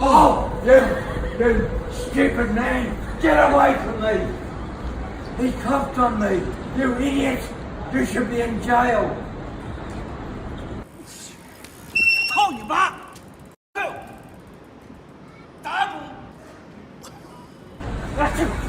Oh, you stupid man! Get away from me! He coughed on me! You idiot! You should be in jail! Thôi you bác. Double.